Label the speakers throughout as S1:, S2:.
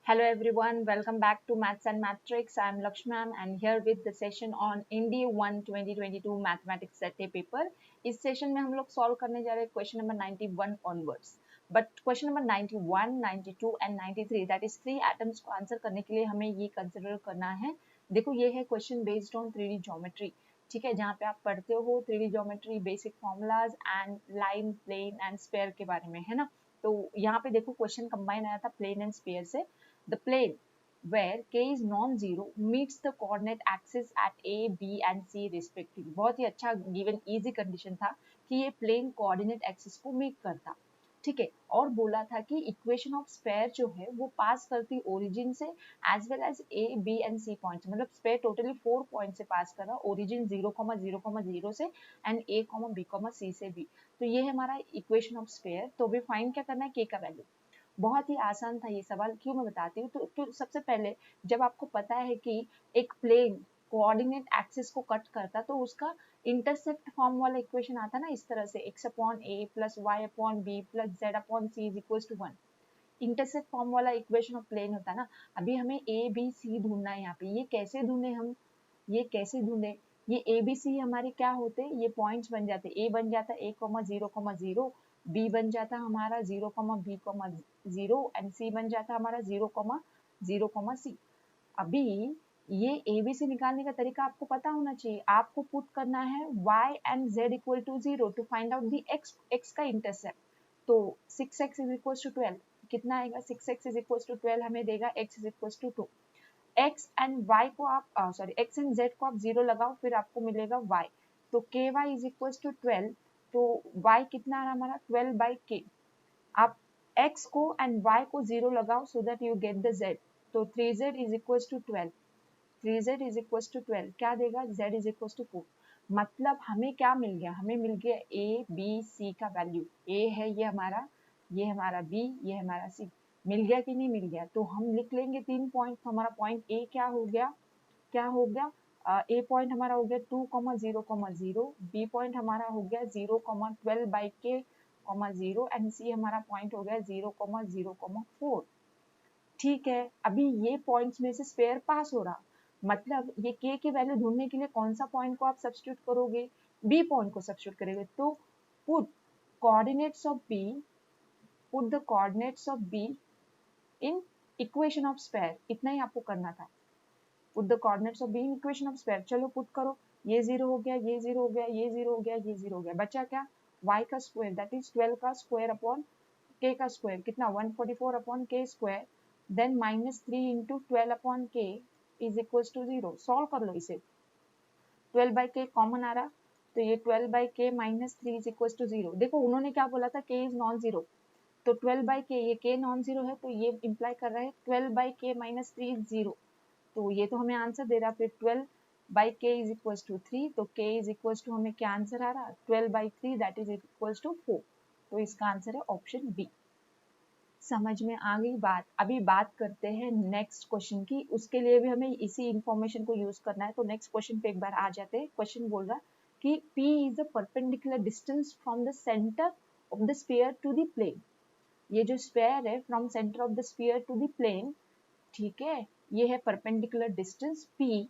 S1: Hello everyone, welcome back to Maths and Matrix. I am Lakshman and here with the session on Indy 1 2022 Mathematics Set A paper. इस session में हम लोग solve करने जा रहे हैं question number 91 onwards. But question number 91, 92 and 93 that is 3 atoms को answer करने के लिए हमें ये कंसिडर करना है. देखो ये है question based on 3D geometry. ठीक है, जहाँ पे आप पढ़ते हो 3D geometry basic formulas and line, plane and sphere के बारे में, है ना. तो यहाँ पे देखो क्वेश्चन कंबाइन आया था प्लेन एंड स्फीयर से. The plane where k is non-zero meets the coordinate axis at A, B and C respectively. बहुत ही अच्छा given easy condition था कि ये plane coordinate axis को meet करता. ठीक है, और बोला था कि इक्वेशन ऑफ स्फीयर जो है वो पास करती ओरिजिन से as well as A, B and C point. मतलब स्फीयर टोटली 4 पॉइंट से पास कर रहा, ओरिजिन 0,0,0 से एंड ए, बी, सी से भी. तो ये है हमारा इक्वेशन ऑफ स्फीयर. तो अभी फाइंड क्या करना है, के का वैल्यू. बहुत ही आसान था ये सवाल. क्यों मैं बताती हूँ. तो सबसे पहले जब आपको पता है कि एक प्लेन कोऑर्डिनेट एक्सिस को कट करता तो उसका इंटरसेप्ट फॉर्म वाला इक्वेशन आता ना इस तरह से, x upon A plus Y upon B plus Z upon C is equal to 1. Intercept form वाला इक्वेशन ऑफ प्लेन होता ना. अभी हमें ए बी सी ढूंढना है यहाँ पे. ये कैसे ढूंढे हम, ये कैसे ढूंढे. ये ए बी सी हमारे क्या होते, ये पॉइंट्स बन जाते. ए बन जाता ए, 0,0, बी बन जाता हमारा 0, बी, 0 एंड सी बन जाता हमारा 0, सी. अभी ये ए बी सी निकालने का तरीका आपको पता होना चाहिए. आपको पुट करना है y and z equal to 0 to find out the x का इंटरसेप्ट. तो 6x इज इक्वल टू 12. कितना आएगा, 6x इज इक्वल टू 12 हमें देगा x is equal to 2. x and y को आप x एंड z को आप 0 लगाओ, फिर आपको मिलेगा y. तो ky इज इक्वल टू 12. तो y कितना आ रहा हमारा 12 बाई k. आप x को एंड y को 0 लगाओ so that you get the z. तो 3z is equal to 12. 3z is equal to 12 क्या देगा, z इज इक्वल टू 4. मतलब हमें क्या मिल गया, हमें मिल गया a b c का वैल्यू. a है ये हमारा b, ये हमारा c. मिल गया कि नहीं मिल गया. तो हम लिख लेंगे 3 पॉइंट. तो हमारा पॉइंट a क्या हो गया, ए पॉइंट हमारा हो गया 2,0,0, बी पॉइंट हमारा हो गया 0,12 बाई के, 0 एंड सी हमारा पॉइंट हो गया 0,0,4. ठीक है, अभी ये पॉइंट्स में से स्फीयर पास हो रहा. मतलब ये के की वैल्यू ढूंढने के लिए कौन सा पॉइंट को आप सब्स्टिट्यूट करोगे, बी पॉइंट को सब्स्टिट्यूट करेंगे. तो put coordinates of B, put the coordinates of B in equation of sphere. इतना ही आपको करना था. Put the coordinates of B in equation of sphere. चलो पुट करो. ये 0 हो गया, ये 0 हो गया, ये 0 हो गया, ये 0 हो गया. बचा क्या, y का स्क्वायर दैट इज 12 का स्क्वायर अपॉन k का स्क्वायर. कितना, 144 अपॉन k square. Then -3 into 12 upon k is equal to 0. Solve कर लो इसे. 12 बाई k कॉमन आ रहा, तो ये 12 by k minus 3 is equal to 0. देखो उन्होंने क्या बोला था, k इज नॉन जीरो. तो 12 बाई k, ये k नॉन जीरो है तो ये इंप्लाई कर रहा है 12 बाई k माइनस 3 इज 0. तो ये तो हमें आंसर दे रहा. फिर 12 by k is equal to 3. तो k इज इक्वल टू हमें क्या आंसर आ रहा, 12 by 3 that is equal to 4. तो इसका आंसर है ऑप्शन बी. समझ में आ गई बात. अभी बात करते हैं नेक्स्ट क्वेश्चन की. उसके लिए भी हमें इसी इंफॉर्मेशन को यूज करना है. तो नेक्स्ट क्वेश्चन पे एक बार आ जाते हैं. क्वेश्चन बोल रहा कि P is the perpendicular distance from the centre of the sphere to the plane. ये जो स्फीयर है from centre of the sphere to the plane, ठीक है, ये है परपेंडिकुलर डिस्टेंस P.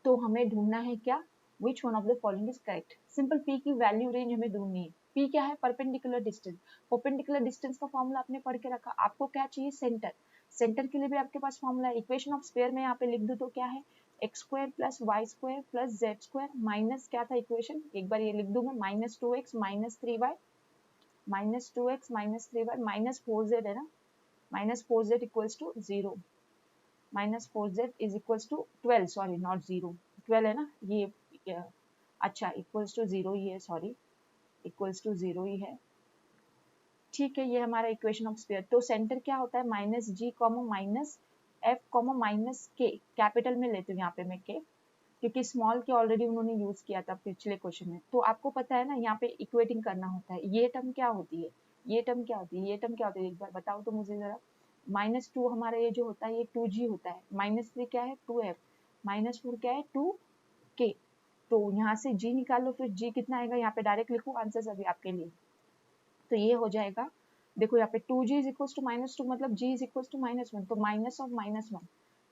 S1: तो हमें ढूंढना है क्या, विच one of the following is correct. Simple P की वैल्यू रेंज हमें ढूंढनी है. P क्या है, परपेंडिकुलर डिस्टेंस. परपेंडिकुलर डिस्टेंस का फॉर्मूला आपने पढ़ के रखा. आपको क्या चाहिए, सेंटर. सेंटर के लिए भी आपके पास फॉर्मूला है. इक्वेशन ऑफ स्फीयर में यहाँ पे लिख दो तो क्या है, X square plus Y square plus Z square minus क्या था इक्वेशन, एक बार ये लिख दूं मैं, -2x minus 3y, -2x minus 3y minus 4z है ना, -4z equals to 0. -4z is equals to 12, sorry not 0, 12 है ना ये अच्छा इक्वल्स टू 0 ही है, सॉरी इक्वल्स टू 0 ही है. ठीक है, ये हमारा इक्वेशन ऑफ स्फीयर. तो सेंटर क्या होता है, -g, -f, -k. कैपिटल में लेती हूँ यहाँ पे मैं k, क्योंकि स्मॉल के ऑलरेडी उन्होंने यूज किया था पिछले क्वेश्चन में. तो आपको पता है ना यहाँ पे इक्वेटिंग करना होता है. ये टर्म क्या होती है, ये टर्म क्या होती है, ये टर्म क्या होती है, एक बार बताओ तो मुझे जरा. -2 हमारा ये जो होता है ये 2g होता है. -3 क्या है 2f, -4 क्या है 2k. तो यहाँ से g निकाल लो. फिर g कितना आएगा, यहाँ पे डायरेक्ट लिखो आंसर सभी आपके लिए. तो ये हो जाएगा देखो यहाँ पे 2g इज इक्वल टू -2 मतलब g इज इक्वल टू -1, तो minus of -1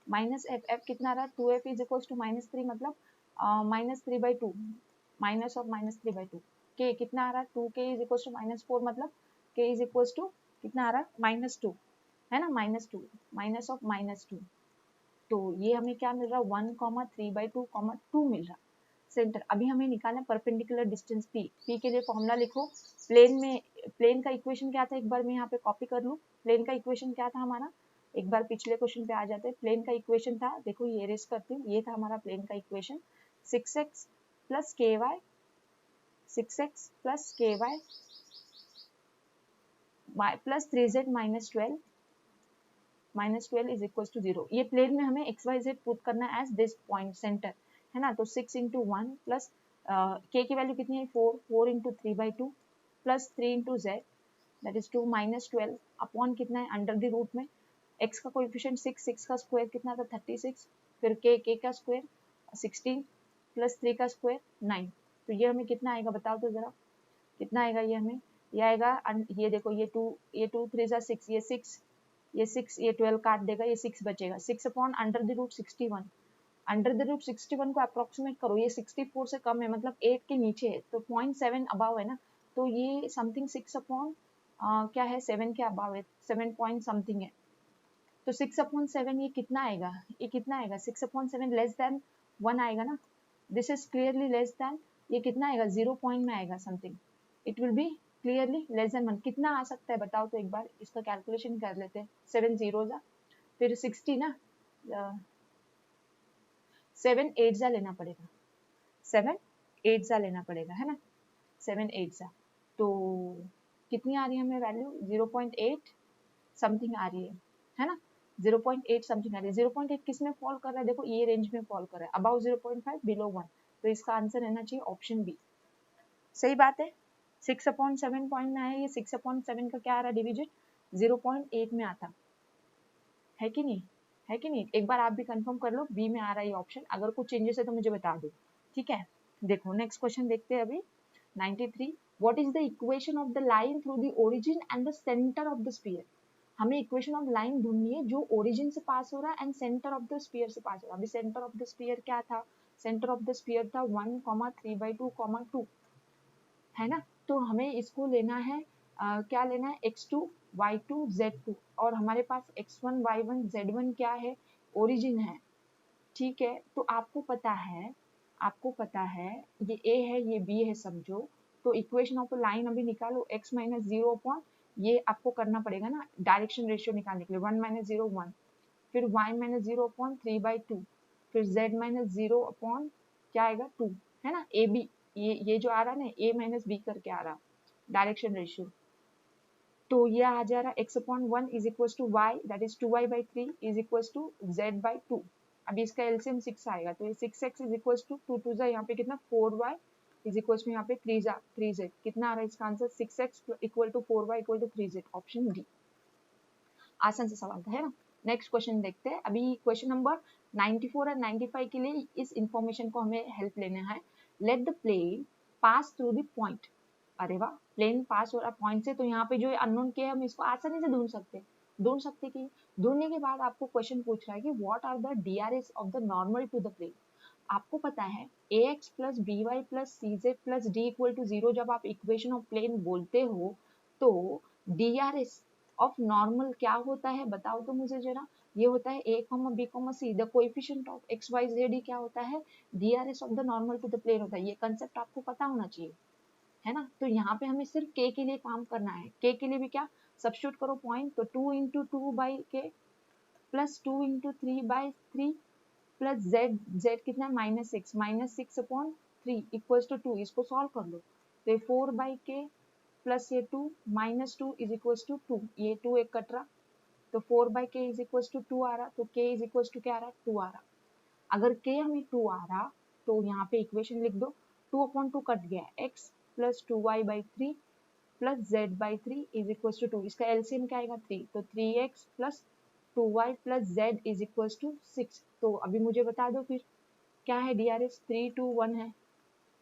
S1: minus F, F कितना रहा 2f इज इक्वल टू -3 मतलब -3/2 माइनस ऑफ -3/2 k कितना आ रहा है 2k इज इक्वल टू -4 मतलब k इज इक्वल टू कितना आ रहा है -2 है ना -2 माइनस ऑफ -2 तो ये हमें क्या मिल रहा है 1,3/2,2 मिल रहा सेंटर। अभी हमें निकालना है परपेंडिकुलर डिस्टेंस p के लिए फॉर्मूला लिखो। प्लेन का इक्वेशन क्या था एक बार मैं यहाँ पे कॉपी कर लूँ। प्लेन का इक्वेशन क्या था हमारा, एक बार पिछले क्वेश्चन पे आ जाते हैं। प्लेन का इक्वेशन था, देखो ये रेस करती हूँ, ये था हमारा प्लेन का equation 6x plus ky 6x plus ky plus 3z -12 is equal to 0। ये प्लेन में हमें एक्स वाई जेड पुट करना है एज दिस पॉइंट सेंटर है ना। तो 6 इंटू 1 प्लस के की वैल्यू कितनी है 4 into 3/2 plus 3 into Z that is 2 -12 upon कितना है अंडर द रूट में x का कोएफिशिएंट 6 का स्क्वायर कितना था 36 फिर k का स्क्वायर 16 प्लस 3 का स्क्वायर 9। तो ये हमें कितना आएगा बताओ तो जरा कितना आएगा ये हमें, ये आएगा ये देखो ये 2 3 6 ये 6 ये 12 काट देगा ये 6 बचेगा 6 upon under the root 61 under the root 61 को अप्रोक्सीमेट करो ये 64 से कम है मतलब 8 के नीचे है तो 0.7 अबाव है ना। तो ये समथिंग 6 अपॉन क्या है 7 के अबाव है 7 पॉइंट समथिंग है। तो 6/7 ये कितना आएगा 6/7 लेस देन 1 आएगा ना। This is clearly less than ये कितना आएगा 0 पॉइंट में आएगा something it will be clearly less than 1 कितना आ सकता है बताओ तो एक बार इसका कैलकुलेशन कर लेते हैं 7 जीरोस फिर 60 ना 7 8 लेना पड़ेगा 7 8 लेना पड़ेगा है ना 7 8 तो कितनी आ रही है हमें वैल्यू 0.8 समथिंग आ रही है ना 0.8 समथिंग आ रही है 0.8 किस में फॉल कर रहा है देखो ये रेंज में फॉल कर रहा है अबाउ 0.5 बिलो 1 तो इसका आंसर रहना चाहिए ऑप्शन बी। सही बात है 6/7 पॉइंट में आया ये 6/7 का क्या आ रहा है डिविजन 0.8 में आता है कि नहीं एक बार आप भी कंफर्म कर लो बी में आ रहा है ये ऑप्शन अगर कुछ चेंजेस है तो मुझे बता दो ठीक है। देखो नेक्स्ट क्वेश्चन देखते हैं अभी 93 what is the equation of the line through the origin and the centre of the sphere. हमें इक्वेशन ऑफ लाइन ढूंढनी है जो ओरिजिन से पास हो रहा है and centre of the sphere से पास हो रहा है। अभी सेंटर ऑफ द स्फीयर क्या था सेंटर ऑफ द स्फीयर था 1,3/2,2 है ना। तो हमें इसको लेना है क्या लेना है x2 y2 z2 और हमारे पास x1 y1 z1 क्या है ओरिजिन है ठीक है। तो आपको पता है ये a है ये b है समझो। तो इक्वेशन ऑफ लाइन अभी निकालो x माइनस 0 अपॉन ये आपको करना पड़ेगा ना डायरेक्शन रेशियो निकालने के लिए 1 माइनस 0 1 फिर y माइनस 0 अपॉन 3/2 फिर z माइनस 0 अपॉन क्या आएगा 2 है ना ए बी ये जो आ रहा है ना a माइनस बी करके आ रहा डायरेक्शन रेशियो। तो ये आ जा रहा x upon 1 is equal to y that is 2y/3 is equal to z/2। अभी इसका एलसीएम 6 आएगा तो ये 6x इज इक्वल टू 2 2 यहाँ पे कितना 4y इज इक्वल टू यहाँ पे 3z कितना आ रहा है इसका answer 6x equal to 4y equal to 3z option D. आसान सा सवाल था है ना। नेक्स्ट क्वेश्चन देखते हैं अभी क्वेश्चन नंबर 94 और 95 के लिए इस इंफॉर्मेशन को हमें हेल्प लेना है। Let the plane pass through the point. अरे वाह प्लेन पास हो रहा पॉइंट से तो यहाँ पे जो अननोन के हम इसको आसानी से ढूंढ सकते कि ढूंढने के बाद आपको क्वेश्चन पूछ रहा है कि what are the DRs of the normal to the plane. आपको पता है ax plus B Y plus C Z plus D equal to 0 जब आप इक्वेशन ऑफ प्लेन बोलते हो तो डीआरएस ऑफ नॉर्मल क्या होता है बताओ तो मुझे जरा। ये होता है a, b, c the coefficient of x y z ही क्या होता है DRs of the normal to the plane होता है। ये कंसेप्ट आपको पता होना चाहिए है ना। तो यहाँ पे हमें सिर्फ k के लिए काम करना है k के लिए भी क्या सब्स्टिट्यूट करो पॉइंट तो 2 इंटू 2 बाई के प्लस 2 इंटू 3/3 प्लस z कितना है -6 अपॉन 3 इक्वल्स टू 2 इसको सॉल्व कर लो तो 4/k प्लस ये 2 -2 इज इक्वल्स टू 2 ये 2 एक कट रहा तो 4/k इज इक्वल्स टू 2 आ रहा तो k इज इक्वल्स टू क्या आ रहा 2 आ रहा। अगर k हमें 2 आ रहा तो यहाँ पे इक्वेशन लिख दो 2/2 कट गया x plus 2y/3 plus z/3 is equals to 2 इसका एलसीएम क्या आएगा 3 तो 3x plus 2y plus z is equals to 6। तो अभी मुझे बता दो फिर क्या है डीआरएस 3 2 1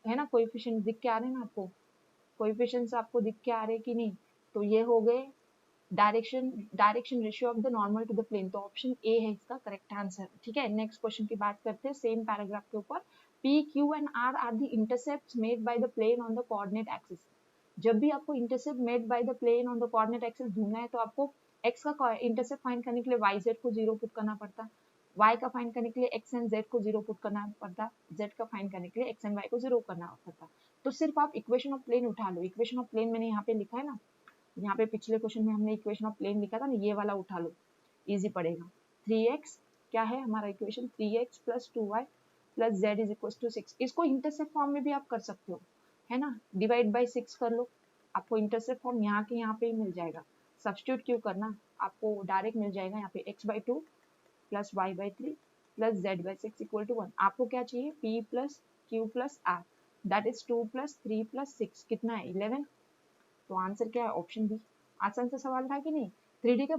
S1: है ना। कोएफिशिएंट दिख के आ रहे हैं ना आपको कोएफिशिएंट्स आपको दिख के आ रहे कि नहीं। तो ये हो गए direction ratio of the normal to the plane, तो ऑप्शन ए है इसका करेक्ट आंसर। ठीक है, नेक्स्ट क्वेश्चन की बात करते हैं सेम पैराग्राफ के ऊपर। P Q and R are the intercepts made by the plane on the coordinate axis. जब भी आपको intercept made by the plane on the coordinate axis ढूंढना है तो आपको एक्स का इंटरसेप्ट फाइंड करने के लिए वाई जेड को 0 पुट करना पड़ता, y का फाइंड करने के लिए x एंड z को 0 पुट करना पड़ता, z का फाइंड करने के लिए x एंड y को 0 करना पड़ता। तो सिर्फ आप इक्वेशन ऑफ प्लेन उठा लो, इक्वेशन ऑफ प्लेन मैंने यहाँ पे लिखा है ना, यहाँ पे पिछले क्वेश्चन में हमने इक्वेशन ऑफ प्लेन लिखा था ना, ये वाला उठा लो, इजी पड़ेगा। 3x क्या है हमारा equation, 3x plus 2y plus z is equal to 6। इसको इंटरसेप्ट फॉर्म में भी आप कर सकते हो, है ना, डिवाइड बाई 6 कर लो, आपको इंटरसेप्ट फॉर्म यहाँ के यहाँ पे ही मिल जाएगा। सब्स्टिट्यूट क्यों करना, आपको डायरेक्ट मिल जाएगा यहाँ पे x/2 plus y/3 plus z/6 equal to 1। आपको क्या चाहिए, p plus q plus r, that is 2 plus 3 plus 6 कितना है 11। तो आंसर क्या है, ऑप्शन बी। आसान सा सवाल था कि नहीं, 3D के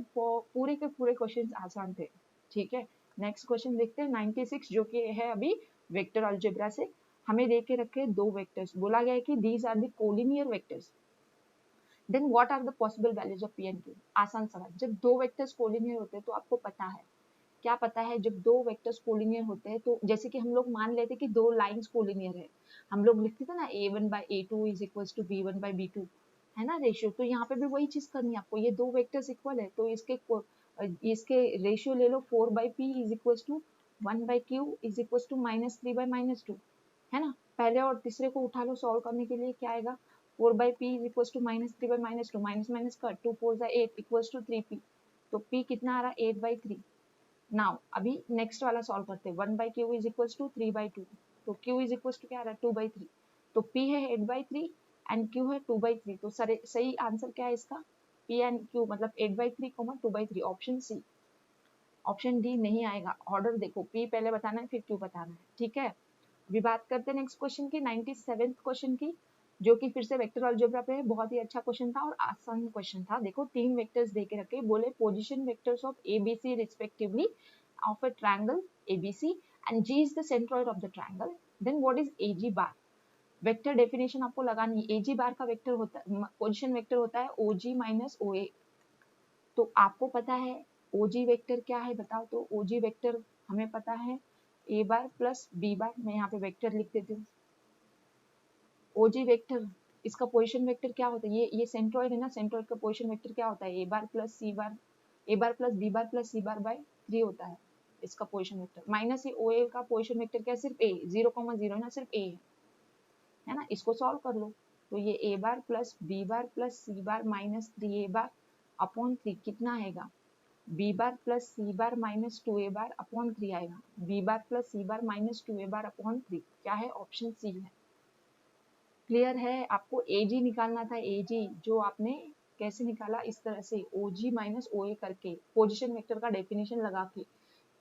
S1: पूरे क्वेश्चंस आसान थे। ठीक है, नेक्स्ट क्वेश्चन देखते हैं 96 जो कि है अभी वेक्टर अलजेब्रा से। हमें दे के रखे दो वेक्टर्स, बोला गया है कि these are the collinear vectors, then what are the possible values of P and Q. आसान सवाल, जब दो वेक्टर्स कोलिनियर होते हैं तो आपको पता है, क्या पता है, जब दो वेक्टर्स कोलिनियर होते हैं तो जैसे कि हम लोग मान लेते कि दो लाइंस कोलिनियर है, हम लोग लिखते थे ना a1/a2 is equals to b1/b2, है ना रेशियो। तो यहाँ पे भी वही चीज करनी है आपको, ये दो वेक्टर्स इक्वल है तो इसके रेशियो ले लो, 4/p is equals to 1/q is equals to -3/-2, है ना। पहले और तीसरे को उठा लो, सॉल्व करने के लिए क्या आएगा, 4/p is equals to -3/-2, minus minus cut, 2 4 8 equals to 3p, तो p कितना आ रहा है 8/3। नाउ अभी नेक्स्ट वाला सॉल्व करते हैं, 1/q इज इक्वल्स टू 3/2, तो q इज इक्वल्स टू क्या आ रहा है 2/3, तो p है 8/3 एंड q है 2/3, तो सही आंसर क्या है इसका, p एंड q मतलब 8/3, 2/3, ऑप्शन सी। ऑप्शन डी नहीं आएगा, ऑर्डर देखो, p पहले बताना है फिर q बताना है। ठीक है, अभी बात करते हैं नेक्स्ट क्वेश्चन की, 97th क्वेश्चन की, जो कि फिर से वेक्टर अलजेब्रा पे है। बहुत ही अच्छा क्वेश्चन था और आसान क्वेश्चन था। देखो तीन वेक्टर्स दे के रखे, बोले position vectors of ABC respectively of a triangle ABC and G is the centroid of the triangle, then what is AG bar. Vector definition आपको लगानी है, AG बार का वेक्टर होता है, पोजीशन वेक्टर होता है OG माइनस OA। तो आपको पता है OG वेक्टर क्या है बताओ, तो OG वेक्टर हमें पता है A बार प्लस B बार, मैं यहाँ पे वेक्टर लिख देती हूँ। OG वेक्टर इसका पोजीशन वेक्टर क्या होता है, ये सेंट्रोइड है ना, सेंट्रोइड का पोजीशन वेक्टर क्या होता है, A bar plus B bar plus C bar by 3 होता है इसका पोजीशन वेक्टर, माइनस ये OA का पोजीशन वेक्टर क्या है, सिर्फ A 0,0 ना, सिर्फ A है ना। इसको सॉल्व कर लो, तो ये A bar plus B bar plus C bar minus 3A bar upon 3 कितना आएगा, B बार प्लस C बार माइनस 2A बार अपॉन 3 आएगा, B बार प्लस C बार माइनस 2A बार अपॉन 3, क्या है, ऑप्शन सी है। Clear है, आपको AG निकालना था, AG जो आपने कैसे निकाला, इस तरह से OG माइनस OA करके पोजीशन वेक्टर का डेफिनेशन लगा के।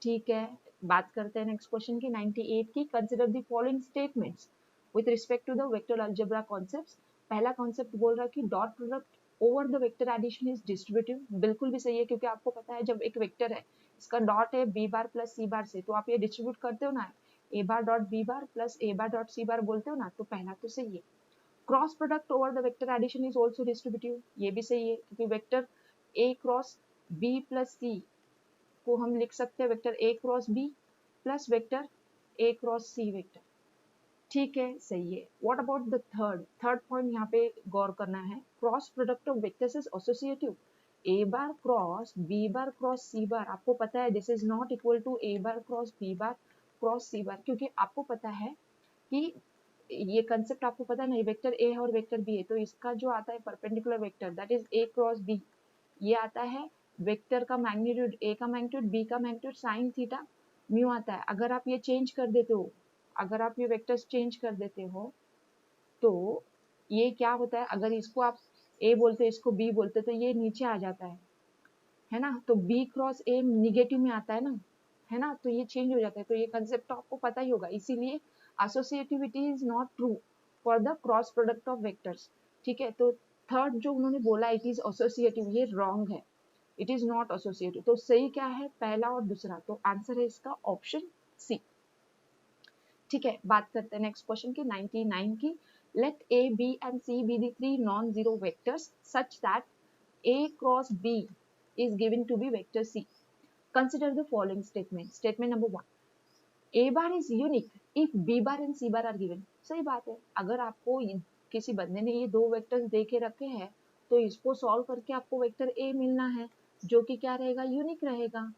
S1: ठीक है, बात करते हैं नेक्स्ट क्वेश्चन की 98 की, consider the following statements with respect to the vector algebra concepts. पहला कॉन्सेप्ट बोल रहा है कि dot product over the vector addition is distributive, बिल्कुल भी सही है, क्योंकि आपको पता है जब एक वेक्टर है इसका डॉट है B bar plus C bar से, तो आप ये डिस्ट्रीब्यूट करते हो ना, A bar dot B bar plus A bar dot C bar बोलते हो ना, तो पहला तो सही है। Cross product over the vector addition is also distributive, ये भी सही है, क्योंकि vector A cross B plus C को हम लिख सकते हैं vector A cross B plus vector A cross C vector. ठीक है, सही है। What about the third point यहाँ पे गौर करना है, cross product of vectors is associative, A bar cross B bar cross C bar, आपको पता है this is not equal to A bar cross B bar cross C bar, क्योंकि आपको पता है कि ये कंसेप्ट आपको पता है ना, वेक्टर A है और वेक्टर B है, तो इसका जो आता है perpendicular vector that is A cross B, ये आता है वेक्टर का मैग्नीट्यूड, A का मैग्नीट्यूड B का मैग्नीट्यूड साइन थीटा म्यू आता है। अगर आप ये चेंज कर देते हो, अगर आप ये वेक्टर्स चेंज कर देते हो तो ये क्या होता है, अगर इसको आप A बोलते हो इसको B बोलते तो ये नीचे आ जाता है ना, तो B क्रॉस A निगेटिव में आता है ना, तो ये चेंज हो जाता है। तो ये कंसेप्ट आपको पता ही होगा, इसीलिए associativity is not true for the cross product of vectors. ठीक है, तो थर्ड जो उन्होंने बोला इट इज एसोसिएटिव, ये रॉन्ग है, इट इज नॉट एसोसिएटिव। तो सही क्या है, पहला और दूसरा, तो आंसर है इसका ऑप्शन सी। ठीक है, बात करते हैं नेक्स्ट क्वेश्चन की 99 की, let A B and C be the three non-zero vectors such that A cross B is given to be vector C. Consider the following statement. Statement number 1. A bar is unique if B bar and C bar are given. सही बात है, अगर आपको किसी बंदे ने ये दो वेक्टर्स दे के रखे हैं तो इसको सॉल्व करके आपको वेक्टर A मिलना है जो कि क्या रहेगा, यूनिक रहेगा,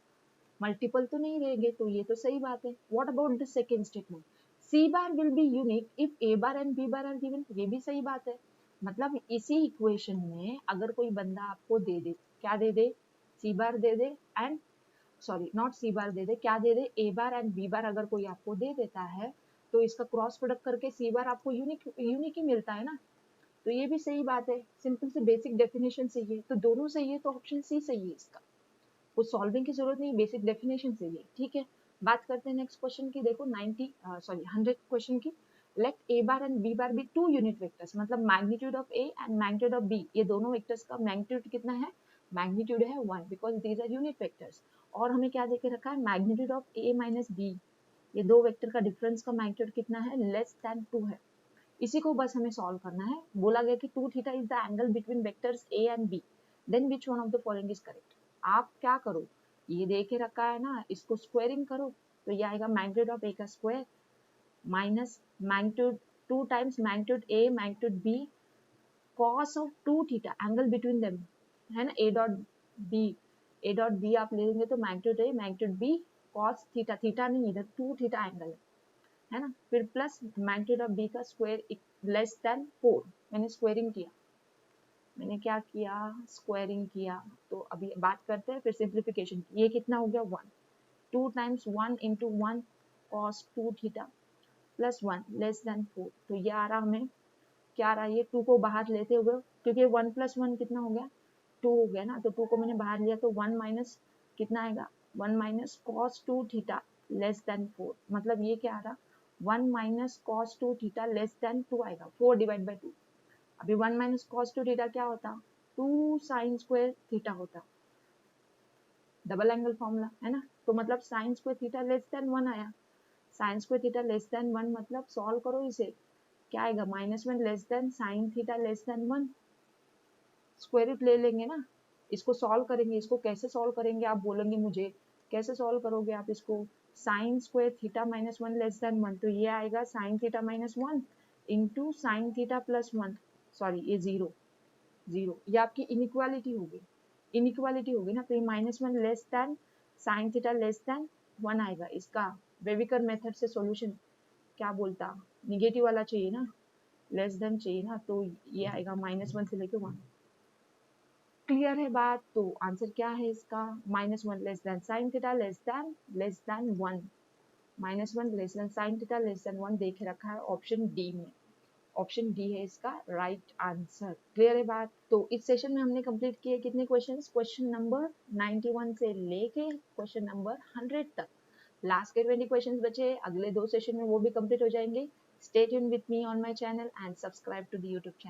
S1: मल्टीपल तो नहीं रहेंगे, तो ये तो सही बात है. What about the second statement, C bar will be unique if A bar and B bar are given. ये भी सही बात है. मतलब इसी इक्वेशन में अगर कोई बंदा आपको दे दे, क्या दे दे, C bar they they and sorry not C bar दे दे, क्या दे दे, A bar and B bar अगर कोई आपको दे देता है तो इसका क्रॉस प्रोडक्ट करके C bar आपको यूनिक ही मिलता है ना. तो ये भी सही बात है, सिंपल से बेसिक डेफिनेशन सही है, तो दोनों सही है, तो ऑप्शन सी सही है इसका. कुछ सॉल्विंग की जरूरत नहीं, बेसिक डेफिनेशन सही है. ठीक है, बात करते हैं नेक्स्ट क्वेश्चन की. देखो 100 क्वेश्चन की. Let A bar and B bar be two unit vectors, मतलब magnitude of A and magnitude of B, ये दोनों वेक्टर्स का मैग्नीट्यूड कितना है, मैग्नीट्यूड है 1 because these are unit vectors. और हमें क्या देके रखा है, magnitude of A minus B, ये दो वेक्टर का डिफरेंस का मैग्नीट्यूड कितना है, लेस देन 2 है. इसी को बस हमें सॉल्व करना है. बोला गया कि 2 theta is the angle between vectors A and B, then which one of the following is correct. आप क्या करो, ये दे के रखा है ना, इसको स्क्वायरिंग करो तो ये आएगा मैग्नीट्यूड ऑफ A का square minus magnitude 2 times magnitude A magnitude B cos of 2 theta angle between them, है ना, A डॉट B आप ले लेंगे तो magnitude A magnitude B cos theta, theta नहीं इधर 2 थीटा एंगल है ना, फिर प्लस मैग्नीट्यूड ऑफ B का स्क्वायर लेस देन 4. मैंने स्क्वायरिंग किया, मैंने क्या किया, स्क्वायरिंग किया. तो अभी बात करते हैं फिर सिंप्लीफिकेशन की. ये कितना हो गया 1, 2 times 1 into 1 cos 2 theta plus 1 less then 4. तो ये आ रहा हमें, क्या आ रहा है, ये 2 को बाहर लेते हुए, क्योंकि 1 प्लस 1 कितना हो गया, 2 हो गया ना, तो 2 को मैंने बाहर लिया तो 1 माइनस कितना आएगा, 1 minus cos 2 theta less then 4. मतलब ये क्या आ रहा, 1 minus cos 2 theta less then 2 आएगा, 4 डिवाइड बाई 2. अभी 1 माइनस cos 2 थीटा क्या होता, 2 साइन स्क्वायर थीटा होता, डबल एंगल फॉर्मूला है ना. तो मतलब sine square theta less than 1 आया. Sine square theta less than 1 मतलब सॉल्व करो इसे, क्या आएगा, -1 less than sine theta less than 1. Square root ले लेंगे ना, इसको सॉल्व करेंगे. इसको कैसे सॉल्व करेंगे आप बोलेंगे मुझे, कैसे सॉल्व करोगे आप इसको, sign square theta -1 less than 1, तो ये आएगा sine theta -1 into sine theta plus 1, sorry ये 0, ये आपकी इनइक्वालिटी होगी, ना, तो ये -1 less than sine theta less than 1 आएगा. इसका वेविकर मेथड से सॉल्यूशन क्या बोलता, निगेटिव वाला चाहिए ना, लेस देन चाहिए ना, तो ये आएगा -1 से लेके 1. क्लियर है बात. तो आंसर क्या है इसका, -1 less than sine theta less than 1, -1 less than sine theta less than 1 देख रखा है ऑप्शन डी में. ऑप्शन डी है इसका राइट आंसर. क्लियर है बात. तो इस सेशन में हमने कंप्लीट किए कितने क्वेश्चंस, क्वेश्चन नंबर 91 से लेके क्वेश्चन नंबर 100 तक. लास्ट के 20 क्वेश्चंस बचे, अगले 2 सेशन में वो भी कंप्लीट हो जाएंगे. Stay tuned with me on my channel and subscribe to the YouTube channel.